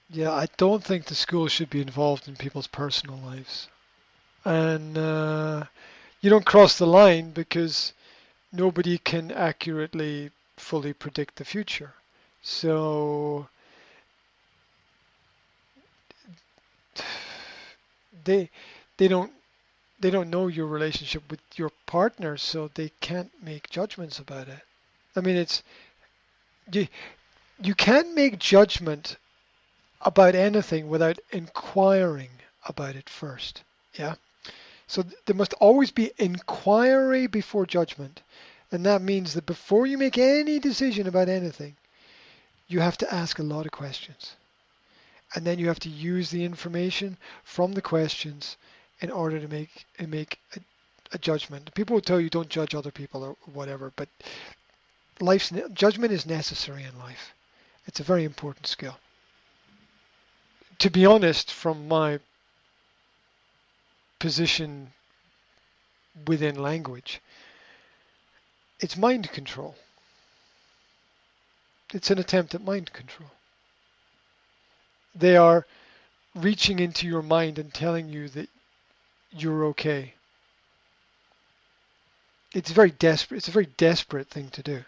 Yeah, I don't think the school should be involved in people's personal lives. And you don't cross the line because nobody can accurately fully predict the future. So they they don't they don't know your relationship with your partner, so they can't make judgments about it. I mean, it's you you can't make judgment about anything without inquiring about it first. Yeah. So there must always be inquiry before judgment. And that means that before you make any decision about anything, you have to ask a lot of questions. And then you have to use the information from the questions in order to make a judgment. People will tell you don't judge other people or whatever, but judgment is necessary in life. It's a very important skill. To be honest, from my position within language, it's mind control. It's an attempt at mind control. They are reaching into your mind and telling you that you're okay. It's very desperate. It's a very desperate thing to do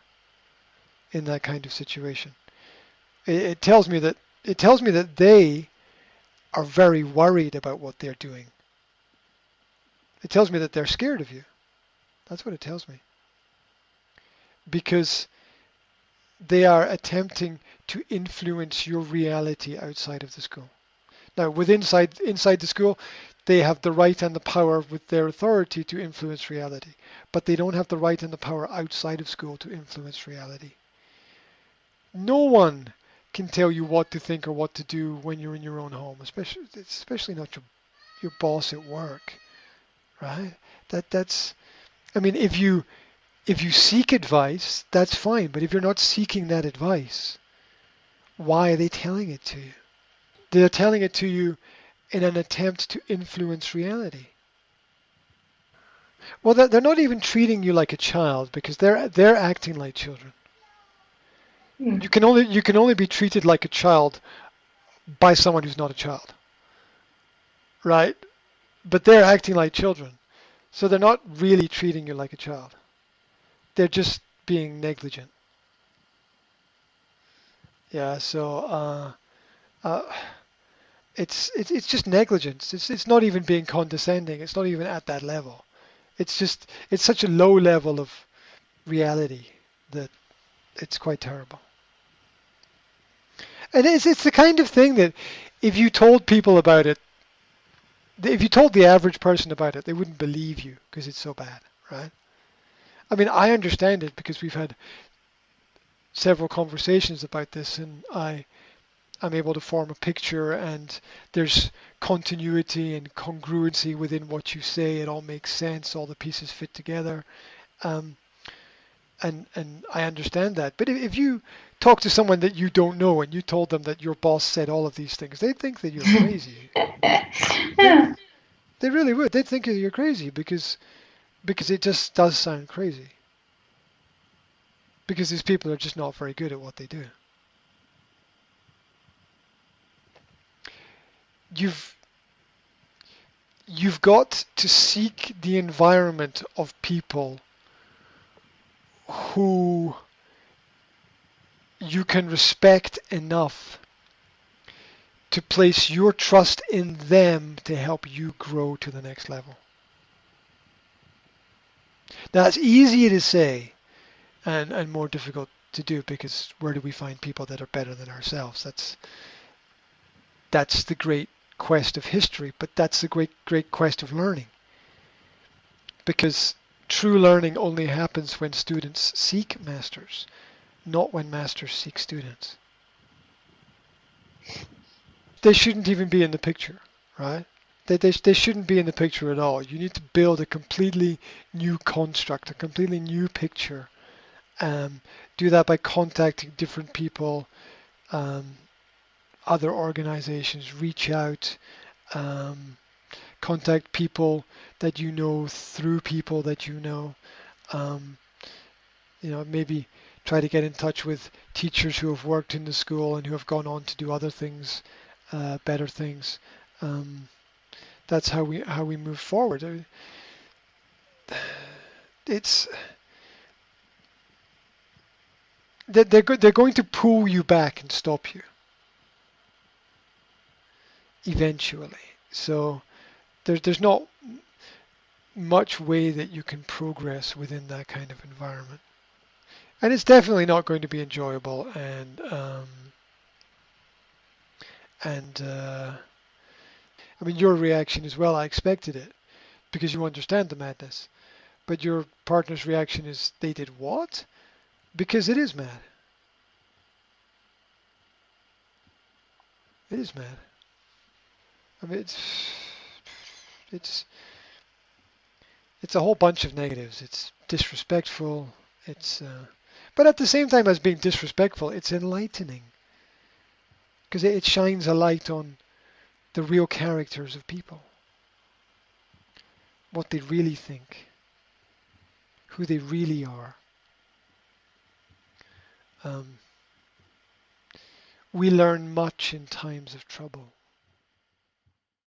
in that kind of situation. It tells me that they are very worried about what they're doing. It tells me that they're scared of you. That's what it tells me. Because they are attempting to influence your reality outside of the school. Now, inside the school, they have the right and the power with their authority to influence reality, but they don't have the right and the power outside of school to influence reality. No one can tell you what to think or what to do when you're in your own home, especially not your boss at work, right? That's I mean, if you seek advice, that's fine, but if you're not seeking that advice, why are they telling it to you? They're telling it to you in an attempt to influence reality. Well, they're not even treating you like a child because they're acting like children. Mm. You can only be treated like a child by someone who's not a child, right? But they're acting like children, so they're not really treating you like a child. They're just being negligent. Yeah. So uh, it's just negligence. It's not even being condescending. It's not even at that level. It's such a low level of reality that it's quite terrible. And it's the kind of thing that if you told people about it, if you told the average person about it, they wouldn't believe you because it's so bad, right? I mean, I understand it because we've had several conversations about this, and I'm able to form a picture, and there's continuity and congruency within what you say. It all makes sense. All the pieces fit together. Um, and I understand that. But if you talk to someone that you don't know and you told them that your boss said all of these things, they'd think that you're crazy. They Yeah. they really would. They'd think that you're crazy because it just does sound crazy. Because these people are just not very good at what they do. You've you've got to seek the environment of people who you can respect enough to place your trust in them to help you grow to the next level. That's easier to say and more difficult to do because where do we find people that are better than ourselves? That's the great quest of history, but that's the great quest of learning because true learning only happens when students seek masters, not when masters seek students. They shouldn't even be in the picture, right? They shouldn't be in the picture at all. You need to build a completely new construct, a completely new picture. Um, do that by contacting different people, um, other organizations, reach out, um, contact people that you know through people that you know. Um, maybe try to get in touch with teachers who have worked in the school and who have gone on to do other things. better things. Um, that's how we move forward. It's they're going to pull you back and stop you eventually. So there's not much way that you can progress within that kind of environment, and it's definitely not going to be enjoyable. And I mean your reaction as well. I expected it because you understand the madness, but your partner's reaction is they did what? Because it is mad. It is mad. I mean it's it's a whole bunch of negatives. It's disrespectful. It's but at the same time as being disrespectful, it's enlightening because it shines a light on the real characters of people, what they really think, who they really are. Um, we learn much in times of trouble.